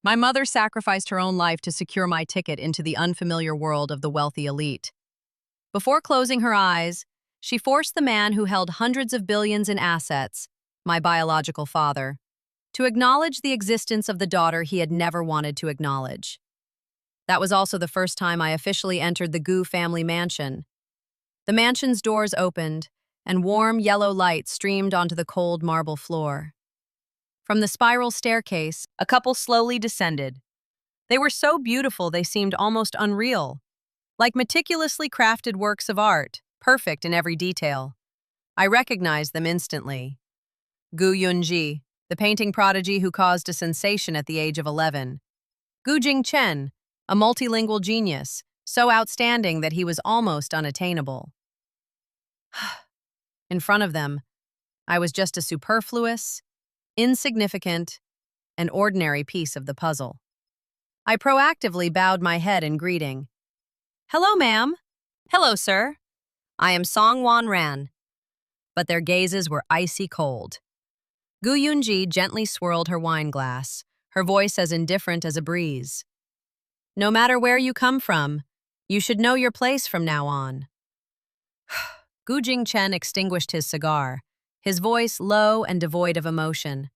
My mother sacrificed her own life to secure my ticket into the unfamiliar world of the wealthy elite. Before closing her eyes, she forced the man who held hundreds of billions in assets, my biological father, to acknowledge the existence of the daughter he had never wanted to acknowledge. That was also the first time I officially entered the Gu family mansion. The mansion's doors opened, and warm yellow light streamed onto the cold marble floor. From the spiral staircase, a couple slowly descended. They were so beautiful they seemed almost unreal, like meticulously crafted works of art, perfect in every detail. I recognized them instantly. Gu Yunji, the painting prodigy who caused a sensation at the age of 11. Gu Jingchen, a multilingual genius, so outstanding that he was almost unattainable. In front of them, I was just a superfluous, insignificant, and ordinary piece of the puzzle. I proactively bowed my head in greeting. "Hello, ma'am." "Hello, sir. I am Song Wan Ran." But their gazes were icy cold. Gu Yunji gently swirled her wine glass, her voice as indifferent as a breeze. "No matter where you come from, you should know your place from now on." Gu Jingchen extinguished his cigar, his voice low and devoid of emotion.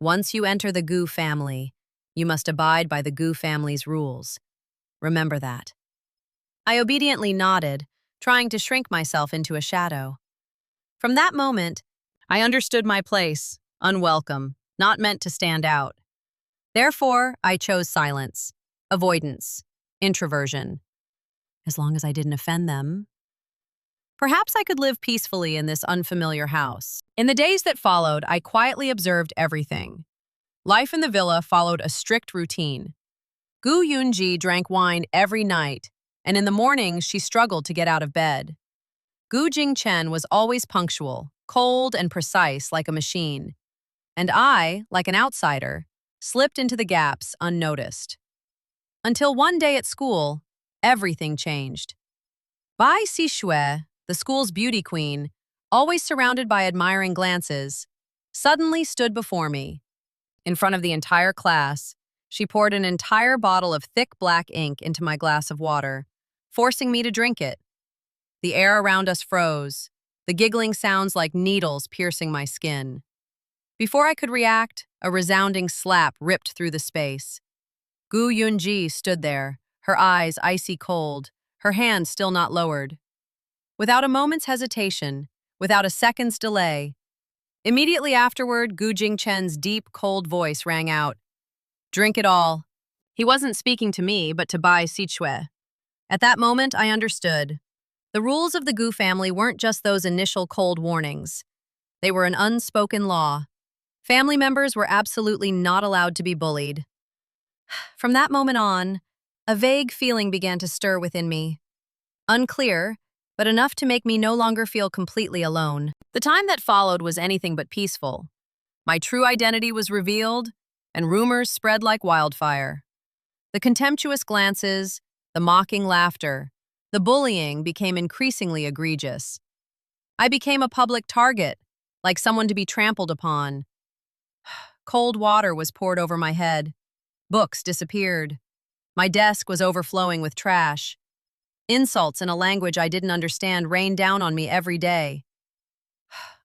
"Once you enter the Gu family, you must abide by the Gu family's rules. Remember that." I obediently nodded, trying to shrink myself into a shadow. From that moment, I understood my place, unwelcome, not meant to stand out. Therefore, I chose silence, avoidance, introversion. As long as I didn't offend them, perhaps I could live peacefully in this unfamiliar house. In the days that followed, I quietly observed everything. Life in the villa followed a strict routine. Gu Yunji drank wine every night, and in the mornings she struggled to get out of bed. Gu Jingchen was always punctual, cold and precise like a machine. And I, like an outsider, slipped into the gaps unnoticed. Until one day at school, everything changed. Bai Sixue, the school's beauty queen, always surrounded by admiring glances, suddenly stood before me. In front of the entire class, she poured an entire bottle of thick black ink into my glass of water, forcing me to drink it. The air around us froze, the giggling sounds like needles piercing my skin. Before I could react, a resounding slap ripped through the space. Gu Yunji stood there, her eyes icy cold, her hands still not lowered. Without a moment's hesitation, without a second's delay, immediately afterward, Gu Jingchen's deep, cold voice rang out, "Drink it all." He wasn't speaking to me, but to Bai Sixue. At that moment, I understood. The rules of the Gu family weren't just those initial cold warnings. They were an unspoken law. Family members were absolutely not allowed to be bullied. From that moment on, a vague feeling began to stir within me. Unclear, but enough to make me no longer feel completely alone. The time that followed was anything but peaceful. My true identity was revealed, and rumors spread like wildfire. The contemptuous glances, the mocking laughter, the bullying became increasingly egregious. I became a public target, like someone to be trampled upon. Cold water was poured over my head. Books disappeared. My desk was overflowing with trash. Insults in a language I didn't understand rained down on me every day.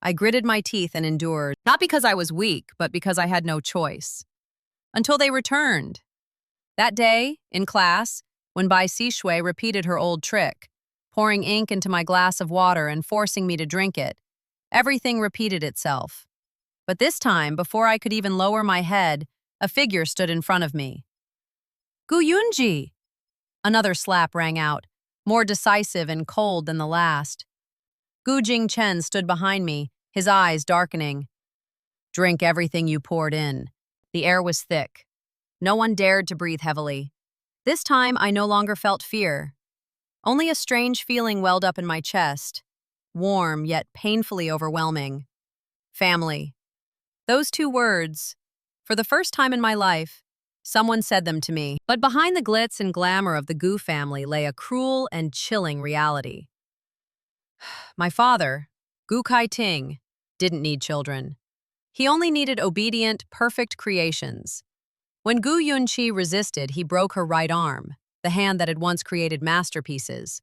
I gritted my teeth and endured, not because I was weak, but because I had no choice. Until they returned. That day, in class, when Bai Sixue repeated her old trick, pouring ink into my glass of water and forcing me to drink it, everything repeated itself. But this time, before I could even lower my head, a figure stood in front of me. "Gu Yunji!" Another slap rang out, more decisive and cold than the last. Gu Jingchen stood behind me, his eyes darkening. "Drink everything you poured in." The air was thick. No one dared to breathe heavily. This time, I no longer felt fear. Only a strange feeling welled up in my chest, warm yet painfully overwhelming. Family. Those two words, for the first time in my life, someone said them to me. But behind the glitz and glamour of the Gu family lay a cruel and chilling reality. My father, Gu Kai-ting, didn't need children. He only needed obedient, perfect creations. When Gu Yunqi resisted, he broke her right arm, the hand that had once created masterpieces.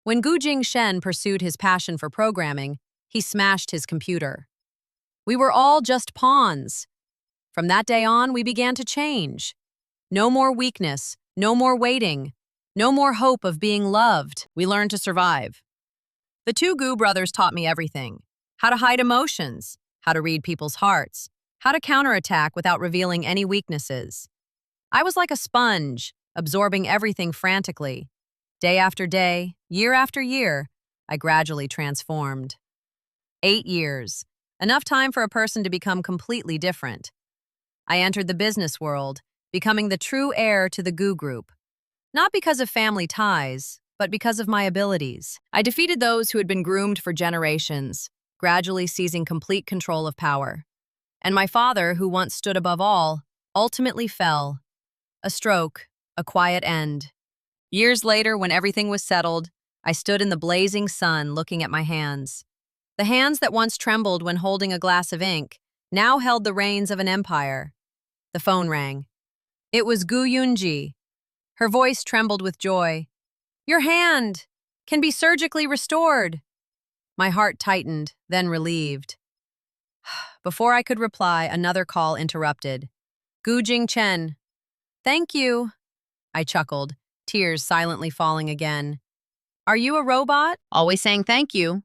When Gu Jingshen pursued his passion for programming, he smashed his computer. We were all just pawns. From that day on, we began to change. No more weakness, no more waiting, no more hope of being loved. We learned to survive. The two Gu brothers taught me everything: how to hide emotions, how to read people's hearts, how to counterattack without revealing any weaknesses. I was like a sponge, absorbing everything frantically. Day after day, year after year, I gradually transformed. 8 years, enough time for a person to become completely different. I entered the business world, becoming the true heir to the Gu Group. Not because of family ties, but because of my abilities. I defeated those who had been groomed for generations, gradually seizing complete control of power. And my father, who once stood above all, ultimately fell. A stroke, a quiet end. Years later, when everything was settled, I stood in the blazing sun looking at my hands. The hands that once trembled when holding a glass of ink now held the reins of an empire. The phone rang. It was Gu Yunji. Her voice trembled with joy. "Your hand can be surgically restored." My heart tightened, then relieved. Before I could reply, another call interrupted. "Gu Jingchen." "Thank you," I chuckled, tears silently falling again. "Are you a robot?" "Always saying thank you."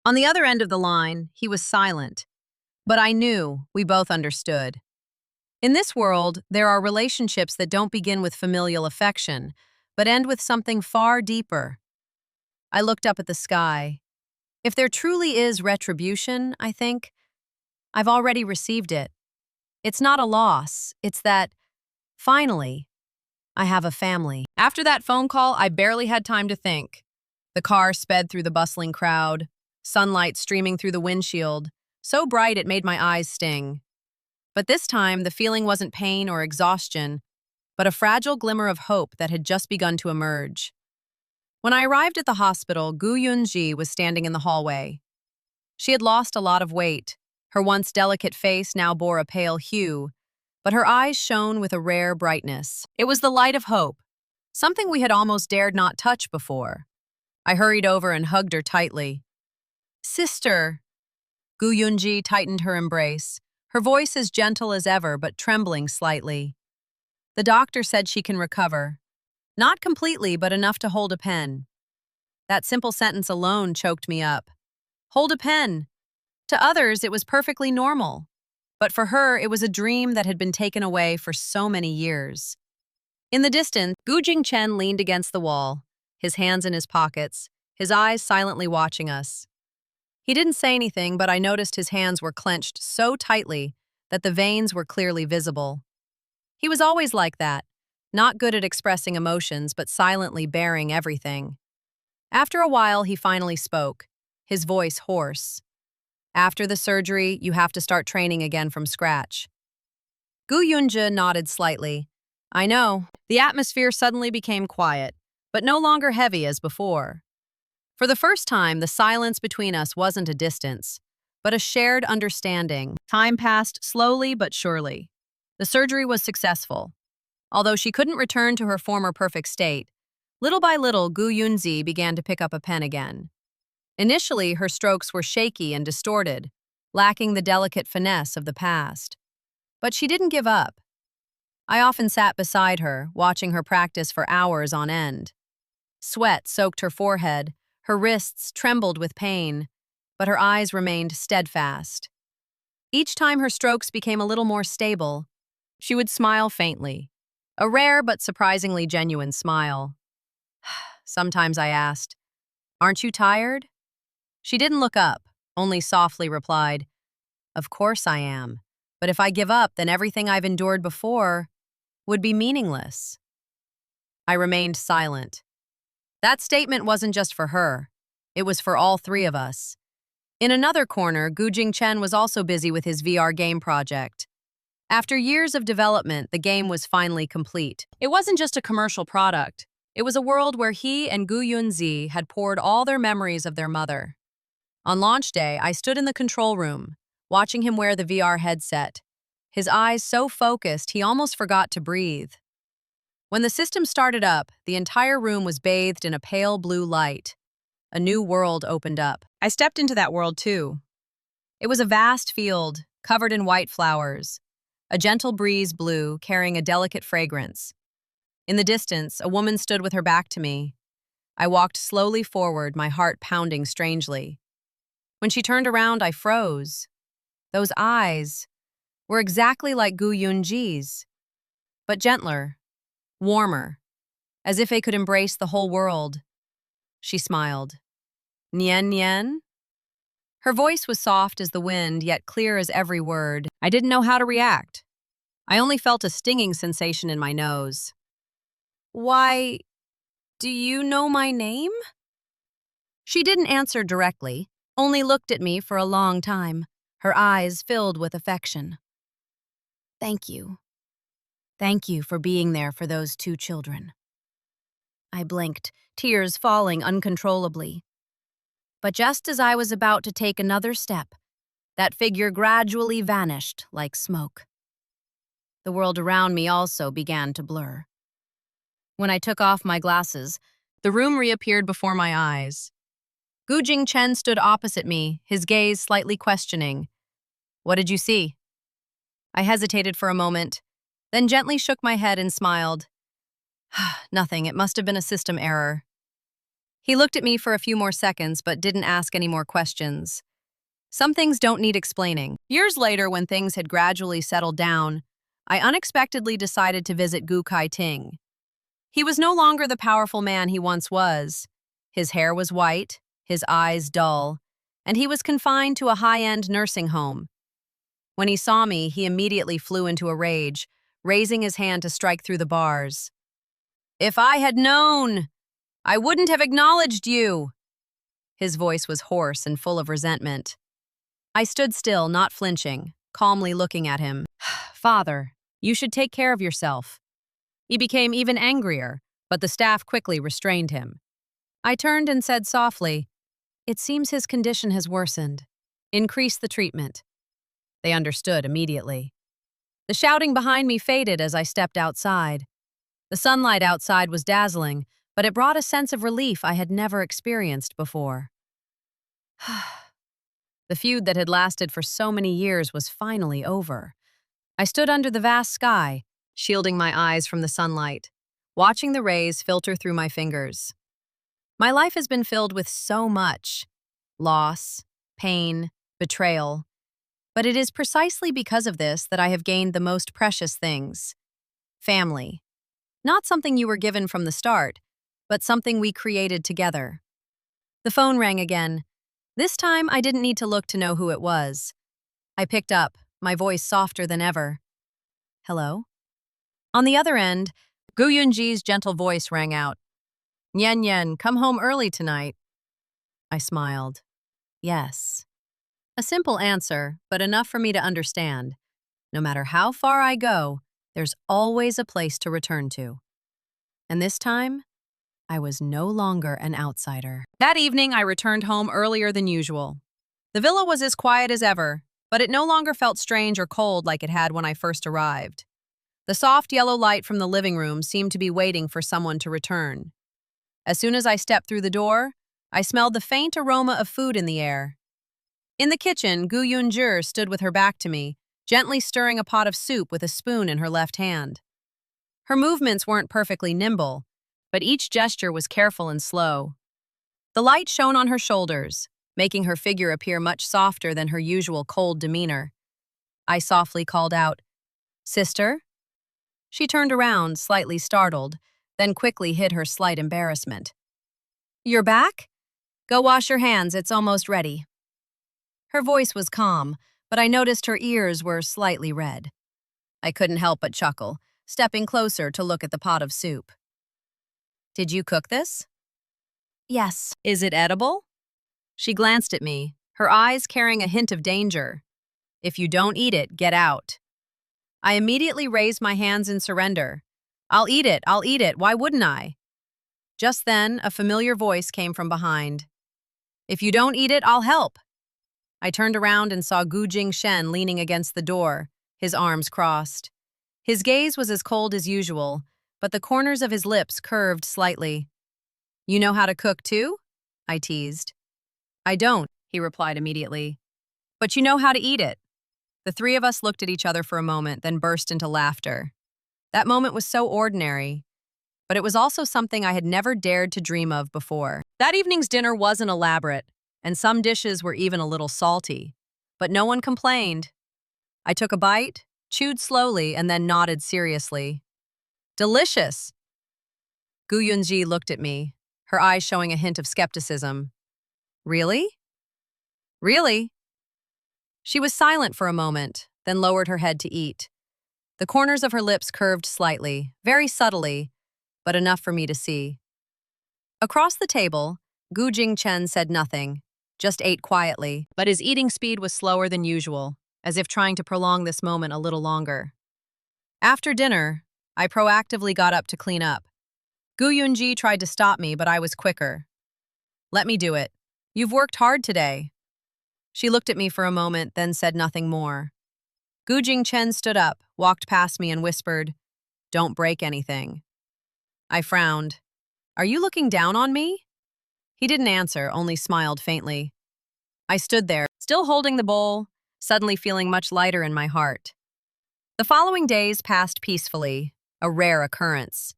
On the other end of the line, he was silent. But I knew we both understood. In this world, there are relationships that don't begin with familial affection, but end with something far deeper. I looked up at the sky. If there truly is retribution, I think, I've already received it. It's not a loss, it's that, finally, I have a family. After that phone call, I barely had time to think. The car sped through the bustling crowd, sunlight streaming through the windshield, so bright it made my eyes sting. But this time, the feeling wasn't pain or exhaustion, but a fragile glimmer of hope that had just begun to emerge. When I arrived at the hospital, Gu Yunji was standing in the hallway. She had lost a lot of weight. Her once delicate face now bore a pale hue, but her eyes shone with a rare brightness. It was the light of hope, something we had almost dared not touch before. I hurried over and hugged her tightly. "Sister!" Gu Yunji tightened her embrace, her voice as gentle as ever but trembling slightly. "The doctor said she can recover. Not completely, but enough to hold a pen." That simple sentence alone choked me up. Hold a pen. To others, it was perfectly normal. But for her, it was a dream that had been taken away for so many years. In the distance, Gu Jingchen leaned against the wall, his hands in his pockets, his eyes silently watching us. He didn't say anything, but I noticed his hands were clenched so tightly that the veins were clearly visible. He was always like that, not good at expressing emotions, but silently bearing everything. After a while, he finally spoke, his voice hoarse. "After the surgery, you have to start training again from scratch." Gu Yunji nodded slightly. "I know." The atmosphere suddenly became quiet, but no longer heavy as before. For the first time, the silence between us wasn't a distance, but a shared understanding. Time passed slowly but surely. The surgery was successful. Although she couldn't return to her former perfect state, little by little Gu Yunzi began to pick up a pen again. Initially, her strokes were shaky and distorted, lacking the delicate finesse of the past. But she didn't give up. I often sat beside her, watching her practice for hours on end. Sweat soaked her forehead, her wrists trembled with pain, but her eyes remained steadfast. Each time her strokes became a little more stable, she would smile faintly, a rare but surprisingly genuine smile. Sometimes I asked, "Aren't you tired?" She didn't look up, only softly replied, "Of course I am, but if I give up, then everything I've endured before would be meaningless." I remained silent. That statement wasn't just for her. It was for all three of us. In another corner, Gu Jingchen was also busy with his VR game project. After years of development, the game was finally complete. It wasn't just a commercial product. It was a world where he and Gu Yunzi had poured all their memories of their mother. On launch day, I stood in the control room, watching him wear the VR headset. his eyes so focused he almost forgot to breathe. When the system started up, the entire room was bathed in a pale blue light. A new world opened up. I stepped into that world too. It was a vast field, covered in white flowers. A gentle breeze blew, carrying a delicate fragrance. In the distance, a woman stood with her back to me. I walked slowly forward, my heart pounding strangely. When she turned around, I froze. Those eyes were exactly like Gu Yunji's, but gentler, warmer, as if they could embrace the whole world. She smiled. Nian Nian? Her voice was soft as the wind, yet clear as every word. I didn't know how to react. I only felt a stinging sensation in my nose. Why, do you know my name? She didn't answer directly, only looked at me for a long time, her eyes filled with affection. Thank you. Thank you for being there for those two children. I blinked, tears falling uncontrollably. But just as I was about to take another step, that figure gradually vanished like smoke. The world around me also began to blur. When I took off my glasses, the room reappeared before my eyes. Gu Jingchen stood opposite me, his gaze slightly questioning. What did you see? I hesitated for a moment, then gently shook my head and smiled. Nothing, it must have been a system error. He looked at me for a few more seconds, but didn't ask any more questions. Some things don't need explaining. Years later, when things had gradually settled down, I unexpectedly decided to visit Gu Kai-ting. He was no longer the powerful man he once was. His hair was white, his eyes dull, and he was confined to a high-end nursing home. When he saw me, he immediately flew into a rage, raising his hand to strike through the bars. If I had known, I wouldn't have acknowledged you. His voice was hoarse and full of resentment. I stood still, not flinching, calmly looking at him. Father, you should take care of yourself. He became even angrier, but the staff quickly restrained him. I turned and said softly, It seems his condition has worsened. Increase the treatment. They understood immediately. The shouting behind me faded as I stepped outside. The sunlight outside was dazzling, but it brought a sense of relief I had never experienced before. The feud that had lasted for so many years was finally over. I stood under the vast sky, shielding my eyes from the sunlight, watching the rays filter through my fingers. My life has been filled with so much loss, pain, betrayal. But it is precisely because of this that I have gained the most precious things. Family. Not something you were given from the start, but something we created together. The phone rang again. This time, I didn't need to look to know who it was. I picked up, my voice softer than ever. Hello? On the other end, Gu Yunji's gentle voice rang out. Nian Nian, come home early tonight. I smiled. Yes. A simple answer, but enough for me to understand. No matter how far I go, there's always a place to return to. And this time, I was no longer an outsider. That evening, I returned home earlier than usual. The villa was as quiet as ever, but it no longer felt strange or cold like it had when I first arrived. The soft yellow light from the living room seemed to be waiting for someone to return. As soon as I stepped through the door, I smelled the faint aroma of food in the air. In the kitchen, Gu Yunjie stood with her back to me, gently stirring a pot of soup with a spoon in her left hand. Her movements weren't perfectly nimble, but each gesture was careful and slow. The light shone on her shoulders, making her figure appear much softer than her usual cold demeanor. I softly called out, "Sister?" She turned around, slightly startled, then quickly hid her slight embarrassment. "You're back? Go wash your hands, it's almost ready." Her voice was calm, but I noticed her ears were slightly red. I couldn't help but chuckle, stepping closer to look at the pot of soup. "Did you cook this?" "Yes." "Is it edible?" She glanced at me, her eyes carrying a hint of danger. "If you don't eat it, get out." I immediately raised my hands in surrender. I'll eat it, why wouldn't I?" Just then, a familiar voice came from behind. "If you don't eat it, I'll help." I turned around and saw Gu Jingshen leaning against the door, his arms crossed. His gaze was as cold as usual, but the corners of his lips curved slightly. "You know how to cook, too?" I teased. "I don't," he replied immediately. "But you know how to eat it." The three of us looked at each other for a moment, then burst into laughter. That moment was so ordinary, but it was also something I had never dared to dream of before. That evening's dinner wasn't elaborate, and some dishes were even a little salty, but no one complained. I took a bite, chewed slowly, and then nodded seriously. "Delicious!" Gu Yunji looked at me, her eyes showing a hint of skepticism. "Really?" "Really?" She was silent for a moment, then lowered her head to eat. The corners of her lips curved slightly, very subtly, but enough for me to see. Across the table, Gu Jingchen said nothing, just ate quietly, but his eating speed was slower than usual, as if trying to prolong this moment a little longer. After dinner, I proactively got up to clean up. Gu Yunji tried to stop me, but I was quicker. "Let me do it. You've worked hard today." She looked at me for a moment, then said nothing more. Gu Jingchen stood up, walked past me, and whispered, "Don't break anything." I frowned. "Are you looking down on me?" He didn't answer, only smiled faintly. I stood there, still holding the bowl, suddenly feeling much lighter in my heart. The following days passed peacefully, a rare occurrence.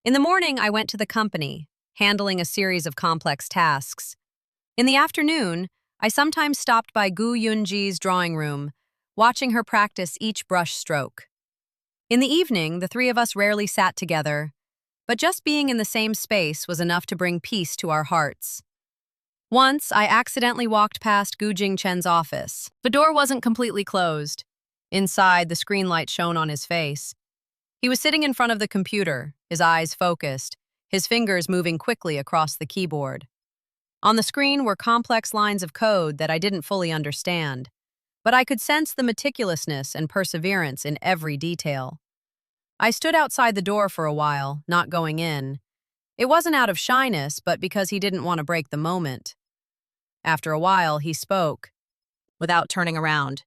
In the morning, I went to the company, handling a series of complex tasks. In the afternoon, I sometimes stopped by Gu Yunji's drawing room, watching her practice each brush stroke. In the evening, the three of us rarely sat together, but just being in the same space was enough to bring peace to our hearts. Once, I accidentally walked past Gu Jingchen's office. The door wasn't completely closed. Inside, the screen light shone on his face. He was sitting in front of the computer, his eyes focused, his fingers moving quickly across the keyboard. On the screen were complex lines of code that I didn't fully understand, but I could sense the meticulousness and perseverance in every detail. I stood outside the door for a while, not going in. It wasn't out of shyness, but because he didn't want to break the moment. After a while, he spoke, without turning around.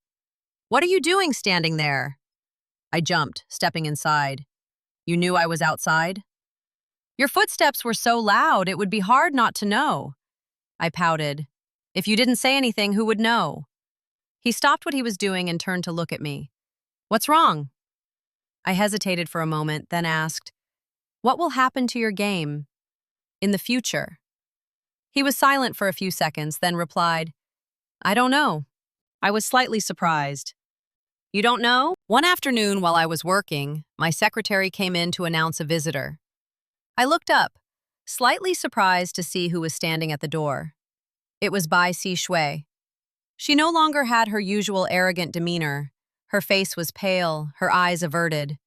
"What are you doing standing there?" I jumped, stepping inside. "You knew I was outside?" "Your footsteps were so loud, it would be hard not to know." I pouted. "If you didn't say anything, who would know?" He stopped what he was doing and turned to look at me. "What's wrong?" I hesitated for a moment, then asked, "What will happen to your game in the future?" He was silent for a few seconds, then replied, "I don't know." I was slightly surprised. "You don't know?" One afternoon while I was working, my secretary came in to announce a visitor. I looked up, slightly surprised to see who was standing at the door. It was Bai Si Shui. She no longer had her usual arrogant demeanor. Her face was pale, her eyes averted.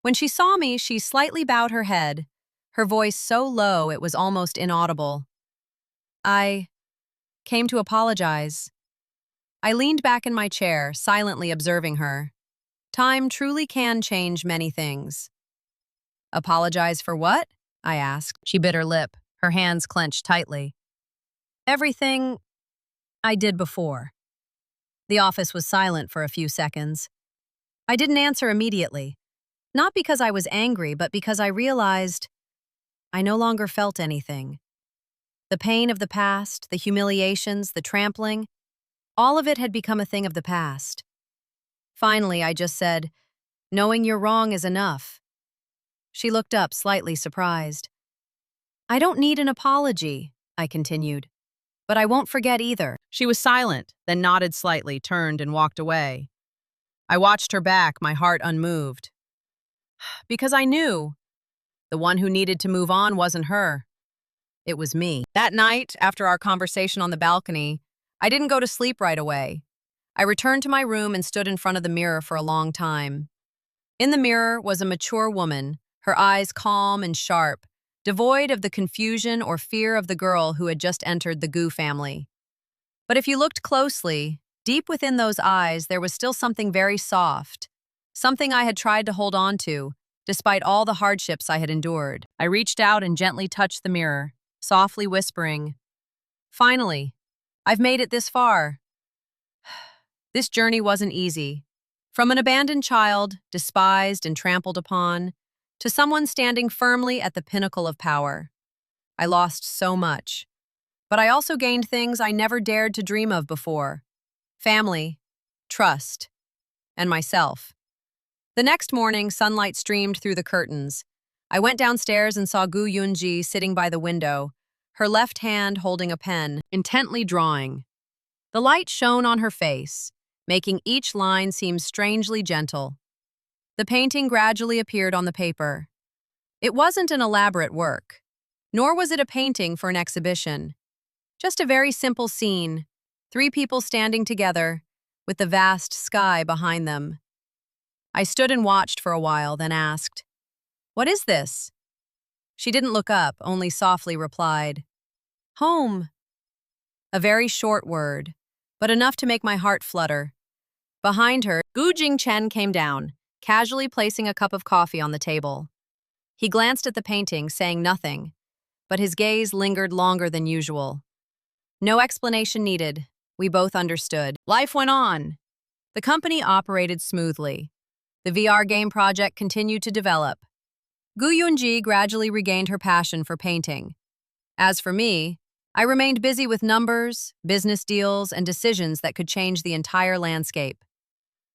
When she saw me, she slightly bowed her head, her voice so low it was almost inaudible. "I came to apologize." I leaned back in my chair, silently observing her. Time truly can change many things. "Apologize for what?" I asked. She bit her lip, her hands clenched tightly. "Everything I did before." The office was silent for a few seconds. I didn't answer immediately, not because I was angry, but because I realized I no longer felt anything. The pain of the past, the humiliations, the trampling, all of it had become a thing of the past. Finally, I just said, "Knowing you're wrong is enough." She looked up, slightly surprised. "I don't need an apology," I continued, "but I won't forget either." She was silent, then nodded slightly, turned, and walked away. I watched her back, my heart unmoved. Because I knew the one who needed to move on wasn't her. It was me. That night, after our conversation on the balcony, I didn't go to sleep right away. I returned to my room and stood in front of the mirror for a long time. In the mirror was a mature woman, her eyes calm and sharp, devoid of the confusion or fear of the girl who had just entered the Gu family. But if you looked closely, deep within those eyes there was still something very soft, something I had tried to hold on to, despite all the hardships I had endured. I reached out and gently touched the mirror, softly whispering, "Finally, I've made it this far." This journey wasn't easy. From an abandoned child, despised and trampled upon, to someone standing firmly at the pinnacle of power. I lost so much. But I also gained things I never dared to dream of before. Family, trust, and myself. The next morning, sunlight streamed through the curtains. I went downstairs and saw Gu Yunji sitting by the window, her left hand holding a pen, intently drawing. The light shone on her face, making each line seem strangely gentle. The painting gradually appeared on the paper. It wasn't an elaborate work, nor was it a painting for an exhibition. Just a very simple scene, 3 people standing together, with the vast sky behind them. I stood and watched for a while, then asked, "What is this?" She didn't look up, only softly replied, "Home." A very short word, but enough to make my heart flutter. Behind her, Gu Jingchen came down, casually placing a cup of coffee on the table. He glanced at the painting, saying nothing, but his gaze lingered longer than usual. No explanation needed. We both understood. Life went on. The company operated smoothly. The VR game project continued to develop. Gu Yunji gradually regained her passion for painting. As for me, I remained busy with numbers, business deals, and decisions that could change the entire landscape.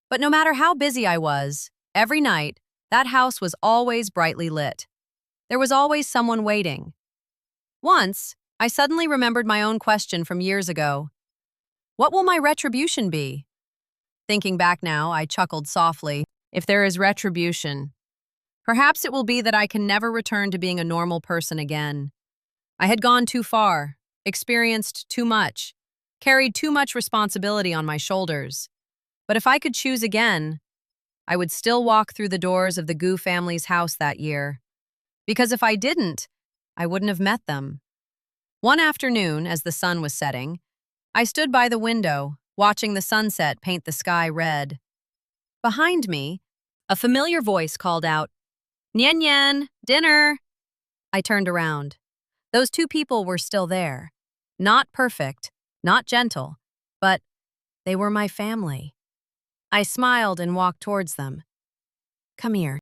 But no matter how busy I was, every night, that house was always brightly lit. There was always someone waiting. Once, I suddenly remembered my own question from years ago. What will my retribution be? Thinking back now, I chuckled softly. If there is retribution, perhaps it will be that I can never return to being a normal person again. I had gone too far, experienced too much, carried too much responsibility on my shoulders. But if I could choose again, I would still walk through the doors of the Gu family's house that year. Because if I didn't, I wouldn't have met them. One afternoon, as the sun was setting, I stood by the window, watching the sunset paint the sky red. Behind me, a familiar voice called out, "Nian Nian, dinner!" I turned around. Those 2 people were still there. Not perfect, not gentle, but they were my family. I smiled and walked towards them. "Come here."